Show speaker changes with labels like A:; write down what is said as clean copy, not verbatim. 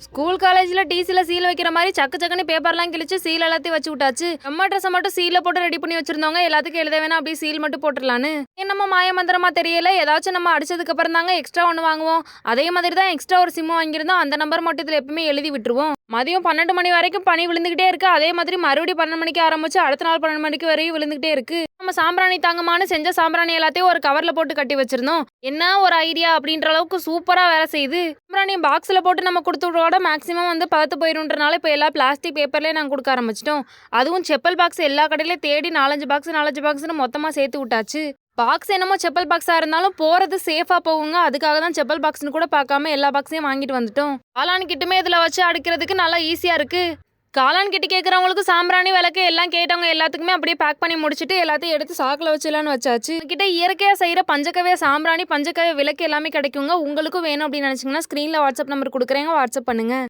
A: School காலேஜ்ல டிசில seal வைக்கிற மாதிரி சக்கு சக்குன்னு பேப்பர்லாம் கிழிச்சு சீல் எல்லாத்தையும் வச்சு விட்டாச்சு. நம்ம ட்ரெஸ் மட்டும் சீல போட்டு ரெடி பண்ணி வச்சிருந்தவங்க எல்லாத்துக்கும் எழுத வேணா அப்படியே சீல் மட்டும் போட்டுடலான்னு. நம்ம மாய மந்திரமா தெரியல, ஏதாச்சும் நம்ம அடிச்சதுக்கு அப்புறம் தாங்க எக்ஸ்ட்ரா ஒன்று வாங்குவோம். அதே மாதிரி தான் எக்ஸ்ட்ரா ஒரு சிம் வாங்கியிருந்தோம். அந்த நம்பர் மட்டும் இதில் எப்பவுமே எழுதி விட்டுருவோம். மதியம் 12 மணி வரைக்கும் பனி விழுந்துகிட்டே இருக்கு. அதே மாதிரி மறுபடியும் 12 மணிக்கு ஆரம்பிச்சு அடுத்த நாள் 12 மணிக்கு வரையும் விழுந்துகிட்டே இருக்கு. நம்ம சாம்பிராணி தாங்கமானு செஞ்ச சாம்பிராணி எல்லாத்தையும் ஒரு கவர்ல போட்டு கட்டி வச்சிருந்தோம். என்ன ஒரு ஐடியா அப்படின்ற அளவுக்கு சூப்பரா வேலை செய்யுது. சாம்பிராணி பாக்ஸ்ல போட்டு நம்ம கொடுத்துட்டோட மேக்ஸிமம் வந்து பதத்து போயிருன்றனால இப்போ எல்லா பிளாஸ்டிக் பேப்பர்லேயே நாங்கள் கொடுக்க ஆரம்பிச்சிட்டோம். அதுவும் செப்பல் பாக்ஸ் எல்லா கடையிலையும் தேடி 4-5 பாக்ஸ்னு மொத்தமாக சேர்த்து விட்டாச்சு. பாக்ஸ் என்னமோ செப்பல் பாக்ஸாக இருந்தாலும் போகிறது சேஃபாக போகுங்க. அதுக்காக தான் செப்பல் பாக்ஸ்னு கூட பார்க்காம எல்லா பாக்ஸையும் வாங்கிட்டு வந்துட்டோம். காளான் கிட்டுமே இதில் வச்சு அடுக்கிறதுக்கு நல்லா ஈஸியாக இருக்குது. காளான் கிட்ட கேட்குறவங்களுக்கு சாம்பிராணி விளக்கு எல்லாம் கேட்டவங்க எல்லாத்துக்குமே அப்படியே பேக் பண்ணி முடிச்சுட்டு எல்லாத்தையும் எடுத்து சாக்கில் வச்சிடலான்னு வச்சாச்சு. கிட்ட இயற்கையாக செய்கிற பஞ்சக்கவிய சாம்பிராணி, பஞ்சக்கவிய விளக்கு எல்லாமே கிடைக்குங்க. உங்களுக்கும் வேணும் அப்படின்னு நினச்சிங்கன்னா ஸ்க்ரீனில் வாட்ஸ்அப் நம்பர் கொடுக்குறேங்க, வாட்ஸ்அப் பண்ணுங்கள்.